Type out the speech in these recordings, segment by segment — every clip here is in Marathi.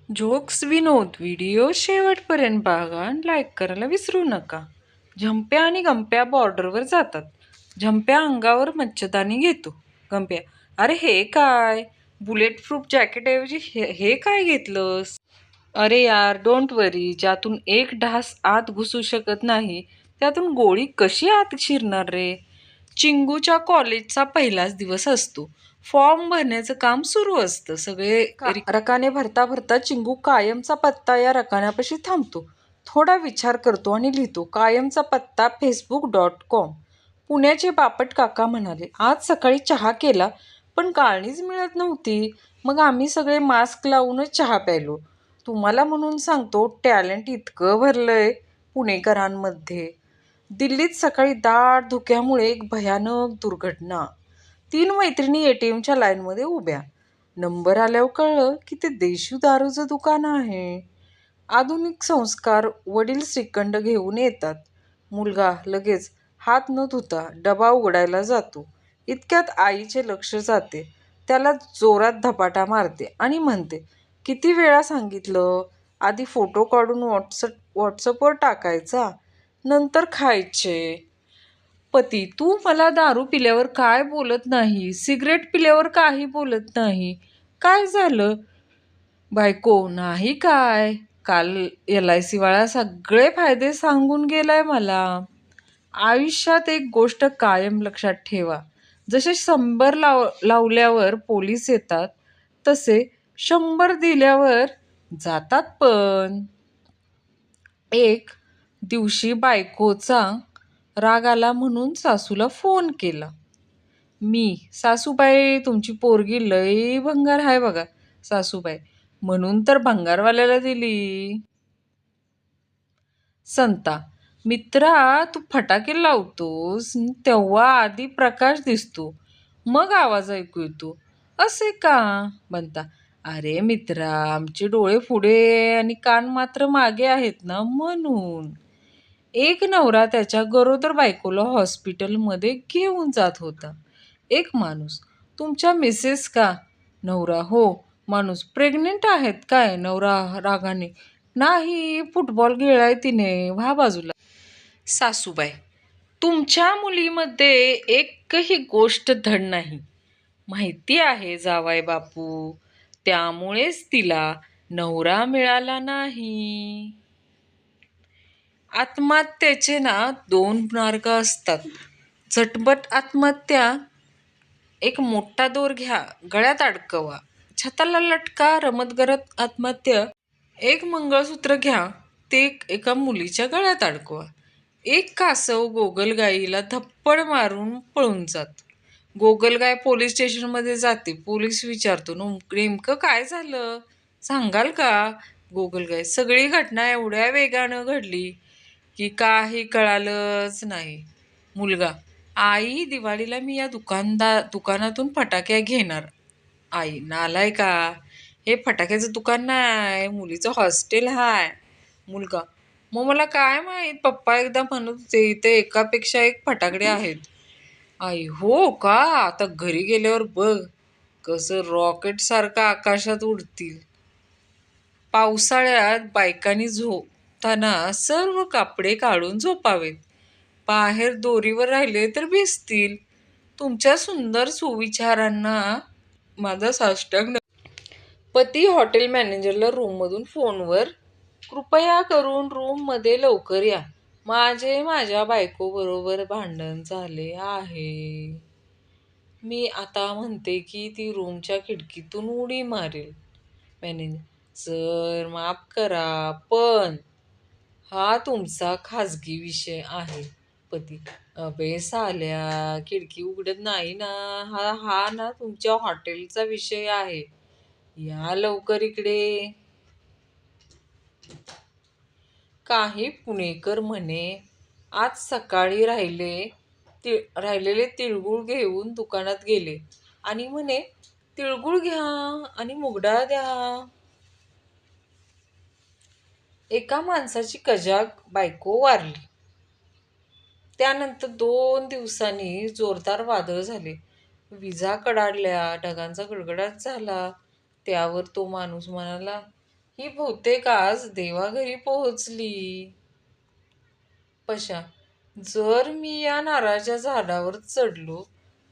जोक्स विनोद व्हिडिओ शेवटपर्यंत बघा आणि लाईक करायला विसरू नका. झंप्या आणि गंप्या बॉर्डरवर जातात. झंप्या अंगावर मच्छरदाणी घेतो. गंप्या, अरे हे काय? बुलेट प्रूफ जॅकेटऐवजी हे काय घेतलंस? अरे यार, डोंट वरी, ज्यातून एक ढास आत घुसू शकत नाही त्यातून गोळी कशी आत शिरणार रे? चिंगूच्या कॉलेजचा पहिलाच दिवस असतो. फॉर्म भरण्याचं काम सुरू असतं. सगळे रकाने भरता भरता चिंगू कायमचा पत्ता या रकान्यापाशी थांबतो. थोडा विचार करतो आणि लिहितो, कायमचा पत्ता facebook.com. पुण्याचे बापट काका म्हणाले, आज सकाळी चहा केला पण गाळणीच मिळत नव्हती. मग आम्ही सगळे मास्क लावूनच चहा प्यायलो. तुम्हाला म्हणून सांगतो, टॅलेंट इतकं भरलंय पुणेकरांमध्ये. दिल्लीत सकाळी दाट धुक्यामुळे एक भयानक दुर्घटना. 3 मैत्रिणी ATMच्या लाईनमध्ये उभ्या. नंबर आल्यावर कळलं की ते देशी दारूचं दुकान आहे. आधुनिक संस्कार. वडील श्रीखंड घेऊन येतात. मुलगा लगेच हात न धुता डबा उघडायला जातो. इतक्यात आईचे लक्ष जाते. त्याला जोरात धपाटा मारते आणि म्हणते, किती वेळा सांगितलं, आधी फोटो काढून व्हॉट्सअपवर टाकायचा, नंतर खायचे. पती, तू मला दारू पिल्यावर काय बोलत नाही, सिगरेट पिल्यावर काही बोलत नाही, काय झालं? बायको, नाही काय, काल LIC वाला सगळे फायदे सांगून गेलाय मला. आयुष्यात एक गोष्ट कायम लक्षात ठेवा, जसे 100 लावल्यावर पोलीस येतात, तसे 100 दिल्यावर जातात पण. एक दिवशी बायकोचा राग आला म्हणून सासूला फोन केला. सासूबाई, तुमची पोरगी लई भंगार आहे बघा. सासूबाई, म्हणून तर भंगारवाल्याला दिली. संता, मित्रा, तू फटाके लावतोस तेव्हा आधी प्रकाश दिसतो, मग आवाज ऐकू येतो, असे का? बनता, अरे मित्रा, आमचे डोळे पुढे आणि कान मात्र मागे आहेत ना, म्हणून. एक नवरा त्याच्या गरोदर बायकोला हॉस्पिटलमध्ये घेऊन जात होता. एक माणूस, तुमच्या मिसेस का? नवरा, हो. माणूस, प्रेग्नेंट आहेत काय? नवरा रागाने, नाही, फुटबॉल खेळाय तिने, व्हा बाजूला. सासूबाई, तुमच्या मुलीमध्ये एकही गोष्ट धड नाही, माहिती आहे जावाय बापू, त्यामुळेच तिला नवरा मिळाला नाही. आत्महत्येचे ना 2 मार्ग असतात. झटपट आत्महत्या, एक मोठा दोर घ्या, गळ्यात अडकवा, छताला लटका. रमतगमत आत्महत्या, एक मंगळसूत्र घ्या, ते एका मुलीच्या गळ्यात अडकवा. एक कासव गोगलगाईला थप्पड मारून पळून जात. गोगलगाय पोलीस स्टेशनमध्ये जाते. पोलीस विचारतो, नेमकं काय झालं, सांगाल का? गोगलगाय, सगळी घटना एवढ्या वेगानं घडली की काही कळालंच नाही. मुलगा, आई, दिवाळीला मी या दुकानातून फटाक्या घेणार. आई, नालाय का, हे फटाक्याचं दुकान नाही, मुलीचं हॉस्टेल हाय. मुलगा, मग मला काय माहीत, पप्पा एकदा म्हणत होते इथे एकापेक्षा एक फटाकडे आहेत. आई, हो का? आता घरी गेल्यावर बघ कसं रॉकेट सारखं आकाशात उडतील. पावसाळ्यात बायकांनी झोपताना सर्व कापडे काढून झोपावेत. बाहेर दोरीवर राहिले तर भिजतील. तुमच्या सुंदर सुविचारांना माझा साष्टांग. पती हॉटेल मॅनेजरला रूममधून फोनवर, कृपया करून रूममध्ये लवकर या, माझ्या बायकोबरोबर भांडण झाले आहे. मी आता म्हणते की ती रूमच्या खिडकीतून उडी मारेल. मॅनेजर, सर माफ करा, पण हा तुमचा खाजगी विषय आहे. पती, अबे साल्या, खिडकी उघडत नाही ना, हा ना तुमच्या हॉटेलचा विषय आहे, या लवकर इकडे. काही पुणेकर म्हणे, आज सकाळी राहिलेले तिळगुळ घेऊन दुकानात गेले आणि म्हणे, तिळगुळ घ्या आणि मुगडा द्या. एका माणसाची कजाग बायको वारली. त्यानंतर 2 दिवसांनी जोरदार वादळ झाले. विजा कडाडल्या, ढगांचा गडगडाट झाला. त्यावर तो माणूस म्हणाला, ही बहुतेक आज देवाघरी पोहोचली. पशा, जर मी या नारळाच्या झाडावर चढलो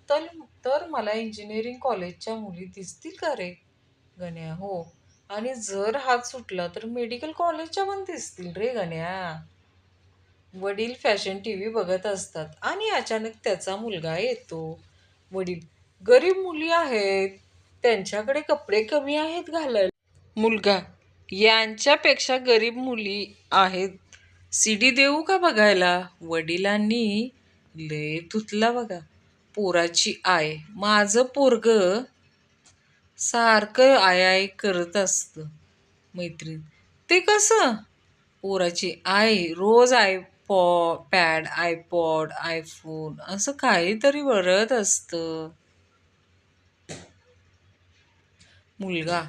तर तर मला इंजिनिअरिंग कॉलेजच्या मुली दिसतील का रे? गण्या, हो. आणि जर हात सुटला तर मेडिकल कॉलेजच्या पण दिसतील रे गण्या. वडील फॅशन टी व्ही बघत असतात आणि अचानक त्याचा मुलगा येतो. वडील, गरीब मुली आहेत, त्यांच्याकडे कपडे कमी आहेत घालायला. मुलगा, यांच्यापेक्षा गरीब मुली आहेत, सीडी देऊ का बघायला? वडिलांनी लय धुतला बघा. पोराची आय, माझं पोरग सारखं आय आय करत असतं. मैत्रीण, ते कसं? पोराची आई रोज पॅड, आयपॉड, आयफोन असं काहीतरी बरत असतं. मुलगा,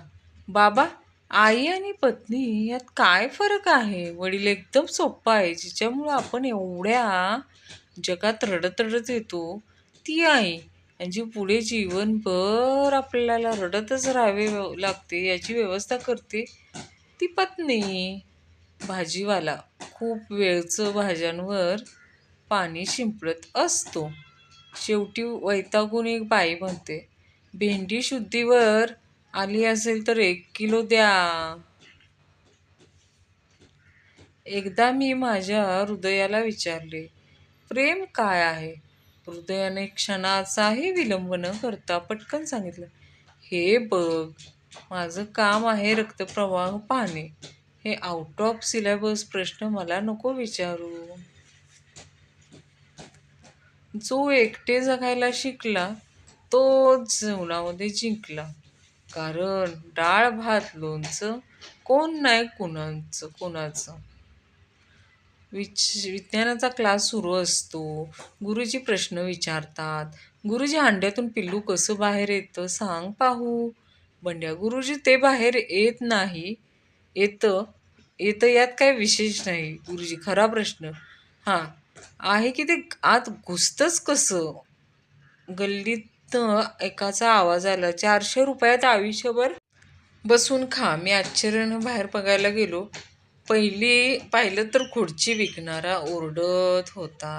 बाबा, आई आणि पत्नी यात काय फरक आहे? वडील, एकदम सोपं आहे. जिच्यामुळं आपण एवढ्या जगात रडत रडत येतो ती आई, आणि जी पुढे जीवनभर आपल्याला रडतच राहावे लागते याची व्यवस्था करते ती पत्नी. भाजीवाला खूप वेळचं भाज्यांवर पाणी शिंपडत असतो. शेवटी वैतागून एक बाई म्हणते, भेंडी शुद्धीवर आली असेल तर 1 किलो द्या. एकदा मी माझ्या हृदयाला विचारले, प्रेम काय आहे? हृदयाने क्षणाचाही विलंब न करता पटकन सांगितलं, हे बघ, माझं काम आहे रक्तप्रवाह पाहणे. हे आउट ऑफ सिलेबस प्रश्न मला नको विचारू. जो एकटे जगायला शिकला तो जीवनामध्ये जिंकला. कारण डाळ भात लोणचं कोण नाही कोणाचं. विज्ञानाचा क्लास सुरू असतो. गुरुजी प्रश्न विचारतात. गुरुजी, अंड्यातून पिल्लू कसं बाहेर येतं सांग पाहू. बंड्या, गुरुजी, ते बाहेर येत नाही. येतं येतं यात काय विशेष नाही. गुरुजी, खरा प्रश्न हा आहे की ते आत घुसतंच कसं? गल्लीत एकाचा आवाज आला, 400 रुपयात आयुष्यभर बसून खा. मी आश्चर्यानं बाहेर बघायला गेलो. पाहिलं तर खुर्ची विकणारा ओरडत होता.